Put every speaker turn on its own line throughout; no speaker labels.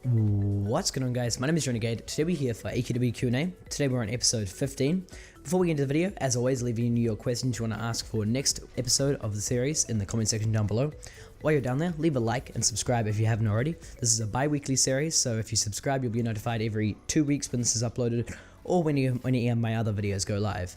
What's going on, guys? My name is Renegade. Today we're here for AQW Q&A. Today we're on episode 15. Before we get into the video, as always, leave in your questions you want to ask for next episode of the series in the comment section down below. While you're down there, leave a like and subscribe if you haven't already. This is a bi-weekly series, so if you subscribe, you'll be notified every 2 weeks when this is uploaded or when any of my other videos go live.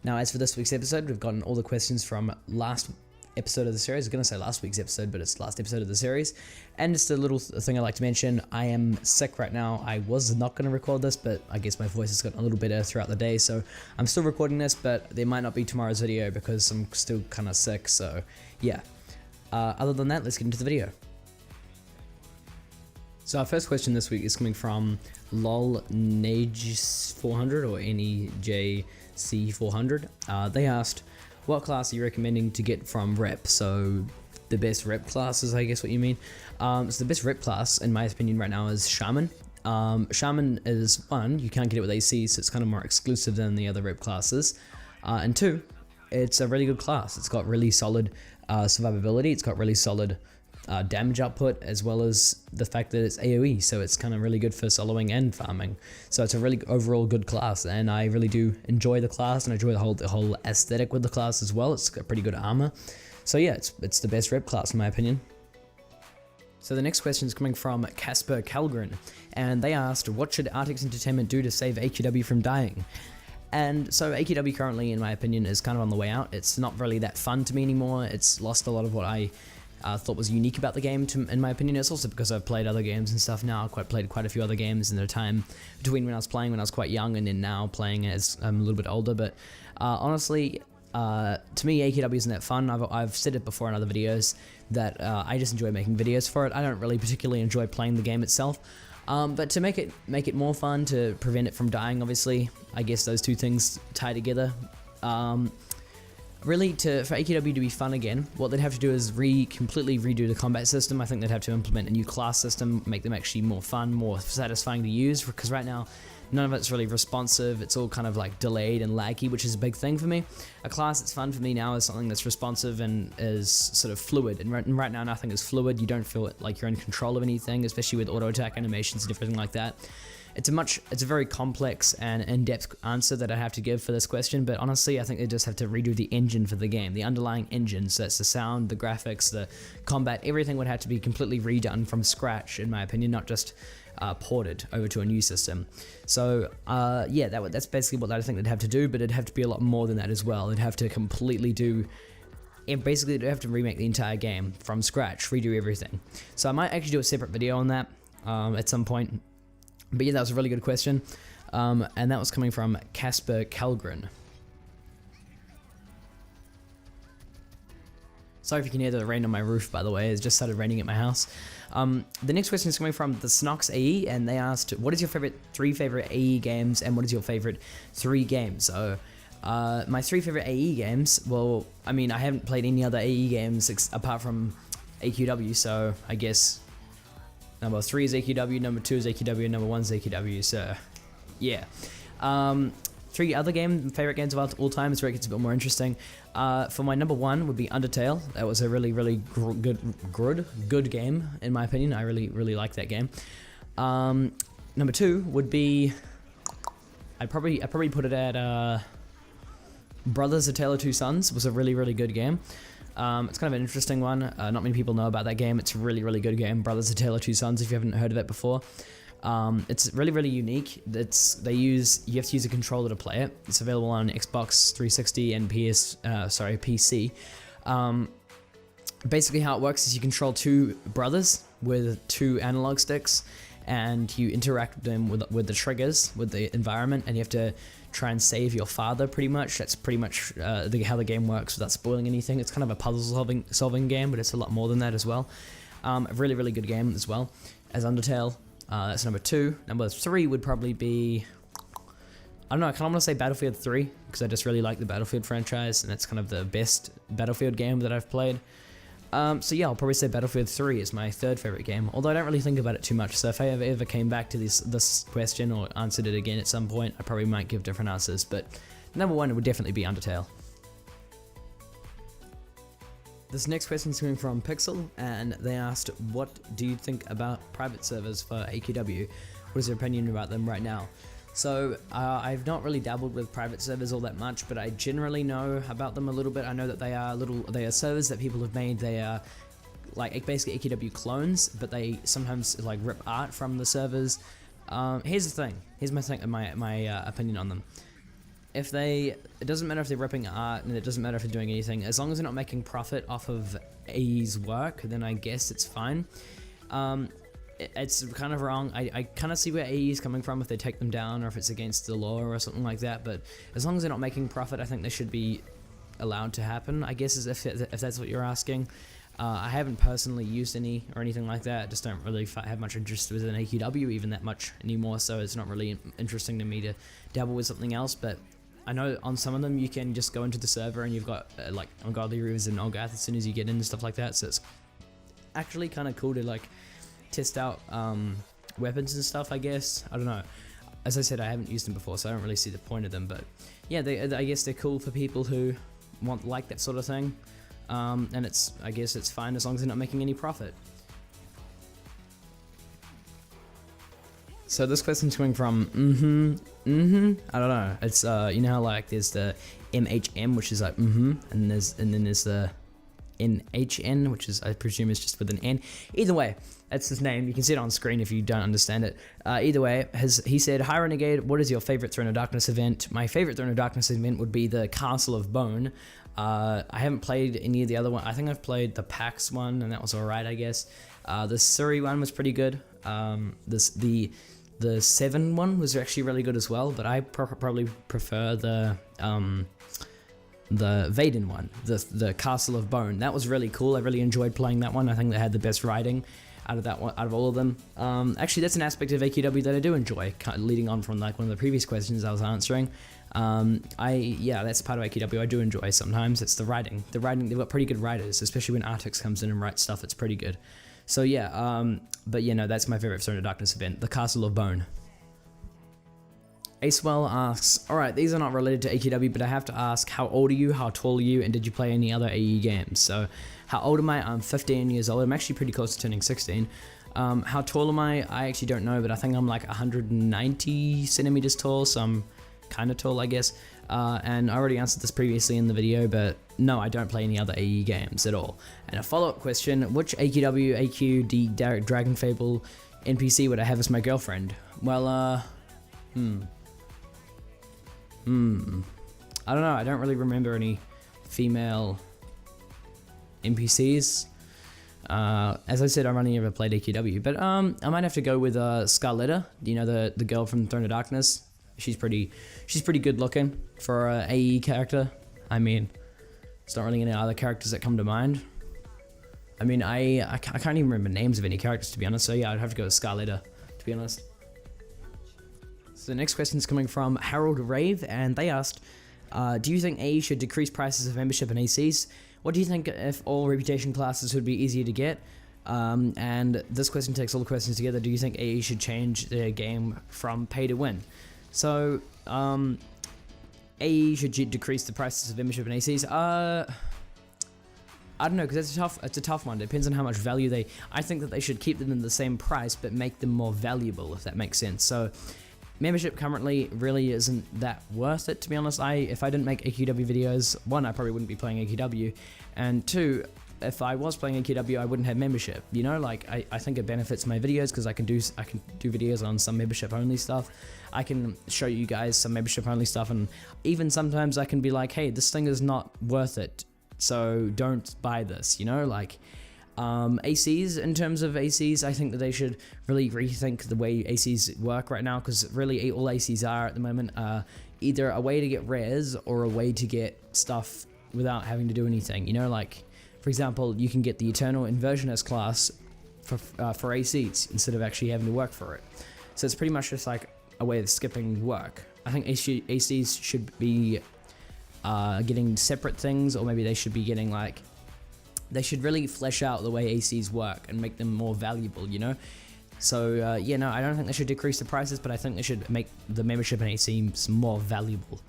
Now, as for this week's episode, we've gotten all the questions from last episode of the series. I was going to say last week's episode, but it's the last episode of the series. And just a little thing I'd like to mention, I am sick right now. I was not going to record this, but I guess my voice has gotten a little better throughout the day, so I'm still recording this, but there might not be tomorrow's video because I'm still kind of sick, so yeah. Other than that, let's get into the video. So our first question this week is coming from lolnage400 or NEJC400. They asked, what class are you recommending to get from rep? So the best rep class is, I guess, what you mean. So the best rep class, in my opinion, right now is Shaman. Shaman is, one, you can't get it with AC, so it's kind of more exclusive than the other rep classes. And two, it's a really good class. It's got really solid survivability. It's got really solid damage output, as well as the fact that it's AoE, so it's kind of really good for soloing and farming. So it's a really overall good class, and I really do enjoy the class, and I enjoy the whole aesthetic with the class as well. It's got pretty good armor, so yeah, it's the best rep class in my opinion. So the next question is coming from Casper Kalgren, and they asked, what should Artix Entertainment do to save AQW from dying? And so AQW currently, in my opinion, is kind of on the way out. It's not really that fun to me anymore. It's lost a lot of what I thought was unique about the game, in my opinion. It's also because I've played other games and stuff now. I've played quite a few other games in the time between when I was playing when I was quite young and then now playing as I'm a little bit older. But honestly, to me, AQW isn't that fun. I've said it before in other videos that I just enjoy making videos for it. I don't really particularly enjoy playing the game itself. But to make it more fun, to prevent it from dying, obviously, I guess those two things tie together. Really, for AQW to be fun again, what they'd have to do is completely redo the combat system. I think they'd have to implement a new class system, make them actually more fun, more satisfying to use, because right now, none of it's really responsive. It's all kind of like delayed and laggy, which is a big thing for me. A class that's fun for me now is something that's responsive and is sort of fluid, and right now nothing is fluid. You don't feel like you're in control of anything, especially with auto attack animations and everything like that. It's a very complex and in-depth answer that I have to give for this question, but honestly, I think they just have to redo the engine for the game, the underlying engine. So that's the sound, the graphics, the combat, everything would have to be completely redone from scratch, in my opinion, not just ported over to a new system. So yeah, that's basically what I think they'd have to do, but it'd have to be a lot more than that as well. They'd have to completely basically they'd have to remake the entire game from scratch, redo everything. So I might actually do a separate video on that at some point. But yeah, that was a really good question, and that was coming from Casper Kalgren. Sorry if you can hear the rain on my roof, by the way. It just started raining at my house. The next question is coming from the Snox AE, and they asked, what is your three favorite AE games, and what is your favorite 3 games? So, my 3 favorite AE games, well, I mean, I haven't played any other AE games apart from AQW, so I guess number 3 is AQW, number 2 is AQW, and number 1 is AQW, so yeah. 3 other favorite games of all time is where it gets a bit more interesting. For my number 1 would be Undertale. That was a really good game, in my opinion. I really like that game. Number 2 would be, I'd probably put it at Brothers: A Tale of Two Sons. Was a really good game. It's kind of an interesting one. Not many people know about that game. It's a really good game. Brothers: A Tale of Two Sons, if you haven't heard of it before. It's really unique. You have to use a controller to play it. It's available on Xbox 360 and PC. Basically how it works is you control 2 brothers with 2 analog sticks, and you interact with them with the triggers, with the environment, and you have to try and save your father, pretty much. That's pretty much how the game works without spoiling anything. It's kind of a puzzle solving game, but it's a lot more than that as well. A really good game as well as Undertale. That's number 2. Number 3 would probably be, I don't know, I kind of want to say Battlefield 3, because I just really like the Battlefield franchise, and it's kind of the best Battlefield game that I've played. So yeah, I'll probably say Battlefield 3 is my 3rd favorite game, although I don't really think about it too much, so if I ever came back to this question or answered it again at some point, I probably might give different answers, but number 1 would definitely be Undertale. This next question is coming from Pixel, and they asked, what do you think about private servers for AQW? What is your opinion about them right now? So I've not really dabbled with private servers all that much, but I generally know about them a little bit. I know that they are servers that people have made. They are like basically AQW clones, but they sometimes like rip art from the servers. Here's the thing. Here's my opinion on them. It doesn't matter if they're ripping art, and it doesn't matter if they're doing anything. As long as they're not making profit off of AE's work, then I guess it's fine. It's kind of wrong. I kind of see where AE is coming from if they take them down or if it's against the law or something like that, but as long as they're not making profit, I think they should be allowed to happen, I guess, if that's what you're asking. I haven't personally used any or anything like that. I just don't really have much interest within AQW even that much anymore, so it's not really interesting to me to dabble with something else. But I know on some of them you can just go into the server and you've got like Ungodly Rivers and Olgath as soon as you get in and stuff like that, so it's actually kind of cool to like test out weapons and stuff, I guess. I don't know. As I said, I haven't used them before, so I don't really see the point of them, but yeah, I guess they're cool for people who want like that sort of thing. And I guess it's fine as long as they're not making any profit. So this question's coming from I don't know. It's you know how like there's the MHM, which is like and then there's the NHN, which is, I presume, is just with an N. Either way, that's his name. You can see it on screen if you don't understand it. Either way, he said, "Hi Renegade, what is your favorite Throne of Darkness event?" My favorite Throne of Darkness event would be the Castle of Bone. I haven't played any of the other one. I think I've played the PAX one, and that was alright, I guess. The Surrey one was pretty good. The 7 one was actually really good as well, but I probably prefer the Vaden one, the Castle of Bone. That was really cool. I really enjoyed playing that one. I think they had the best writing out of that one, out of all of them. Actually, that's an aspect of AQW that I do enjoy, kind of leading on from like one of the previous questions I was answering. Yeah, that's part of AQW I do enjoy sometimes. It's the writing. The writing, they've got pretty good writers, especially when Artix comes in and writes stuff. It's pretty good. So yeah, but you know, that's my favorite Throne of Darkness event, the Castle of Bone. Acewell asks, alright, these are not related to AQW, but I have to ask, how old are you, how tall are you, and did you play any other AE games? So, how old am I? I'm 15 years old. I'm actually pretty close to turning 16. How tall am I? I actually don't know, but I think I'm like 190 centimeters tall, so I'm kind of tall, I guess. And I already answered this previously in the video, but no, I don't play any other AE games at all. And a follow-up question, which AQW, AQD, Dragon Fable NPC would I have as my girlfriend? Well, I don't know, I don't really remember any female NPCs. As I said, I've only ever played AQW, but I might have to go with Scarletta, you know, the girl from Throne of Darkness. She's pretty good looking for a AE character. I mean, it's not really any other characters that come to mind. I mean, I can't even remember names of any characters, to be honest, so yeah, I'd have to go with Scarletta, to be honest. So the next question is coming from Harold Rave, and they asked, do you think AE should decrease prices of membership and ACs? What do you think if all reputation classes would be easier to get? And this question takes all the questions together. Do you think AE should change their game from pay to win? So, AE should decrease the prices of membership and ACs? I don't know, because it's a tough one. It depends on how much value I think that they should keep them in the same price, but make them more valuable, if that makes sense. So, membership currently really isn't that worth it, to be honest. If I didn't make AQW videos, one, I probably wouldn't be playing AQW, and two, if I was playing AQW, I wouldn't have membership. You know, like I think it benefits my videos because I can do videos on some membership only stuff. I can show you guys some membership only stuff, and even sometimes I can be like, hey, this thing is not worth it, so don't buy this. You know, like. ACs, in terms of ACs, I think that they should really rethink the way ACs work right now, because really all ACs are at the moment either a way to get rares or a way to get stuff without having to do anything. You know, like, for example, you can get the Eternal Inversionist class for ACs instead of actually having to work for it. So it's pretty much just like a way of skipping work. I think ACs should be getting separate things, or maybe they should be getting like, they should really flesh out the way ACs work and make them more valuable, you know? So, yeah, no, I don't think they should decrease the prices, but I think they should make the membership and ACs more valuable.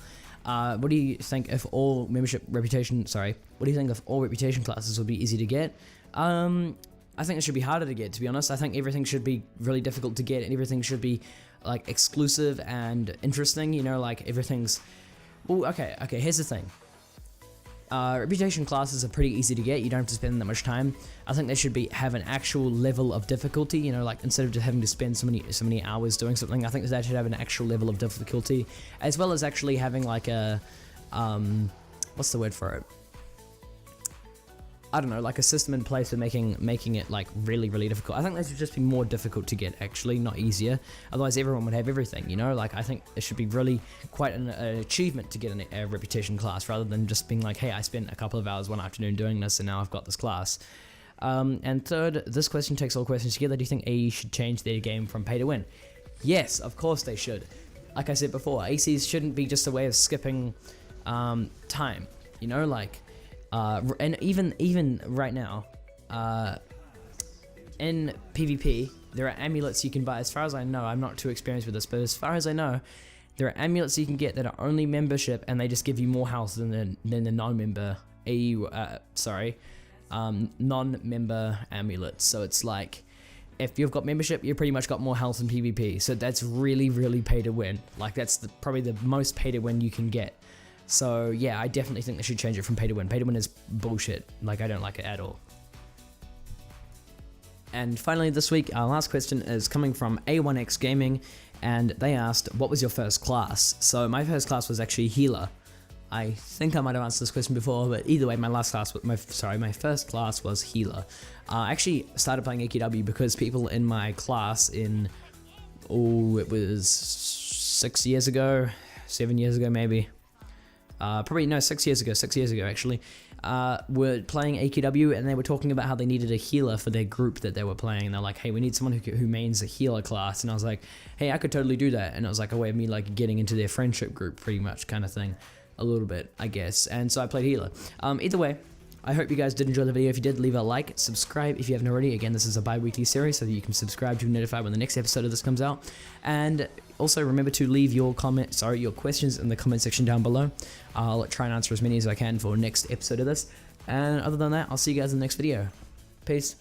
What do you think if all reputation classes would be easy to get? I think it should be harder to get, to be honest. I think everything should be really difficult to get, and everything should be like exclusive and interesting, you know, like everything's... Well, okay, here's the thing. Reputation classes are pretty easy to get, you don't have to spend that much time. I think they should have an actual level of difficulty, you know, like instead of just having to spend so many hours doing something, I think they should have an actual level of difficulty, as well as actually having like a, what's the word for it? I don't know, like a system in place for making it like really, really difficult. I think they should just be more difficult to get, actually, not easier. Otherwise everyone would have everything, you know? Like, I think it should be really quite an achievement to get a reputation class, rather than just being like, hey, I spent a couple of hours one afternoon doing this and now I've got this class. And third, this question takes all questions together. Do you think AE should change their game from pay to win? Yes, of course they should. Like I said before, ACs shouldn't be just a way of skipping time, you know, like... and even right now, in PvP, there are amulets you can buy. As far as I know, I'm not too experienced with this, but as far as I know, there are amulets you can get that are only membership, and they just give you more health than the non-member non-member amulets. So it's like, if you've got membership, you pretty much got more health in PvP. So that's really, really pay to win. Like, that's probably the most pay to win you can get. So yeah, I definitely think they should change it from pay to win. Pay to win is bullshit. Like, I don't like it at all. And finally this week, our last question is coming from A1X Gaming, and they asked, what was your first class? So my first class was actually healer. I think I might have answered this question before, but either way, my first class was healer. I actually started playing AQW because people in my class it was 7 years ago maybe. Probably, no, 6 years ago actually, were playing AQW, and they were talking about how they needed a healer for their group that they were playing. And they're like, hey, we need someone who mains a healer class. And I was like, hey, I could totally do that. And it was like a way of me like getting into their friendship group, pretty much, kind of thing, a little bit, I guess. And so I played healer. Either way, I hope you guys did enjoy the video. If you did, leave a like, subscribe if you haven't already. Again, this is a bi-weekly series, so that you can subscribe to be notified when the next episode of this comes out. And also remember to leave your questions in the comment section down below. I'll try and answer as many as I can for next episode of this. And other than that, I'll see you guys in the next video. Peace.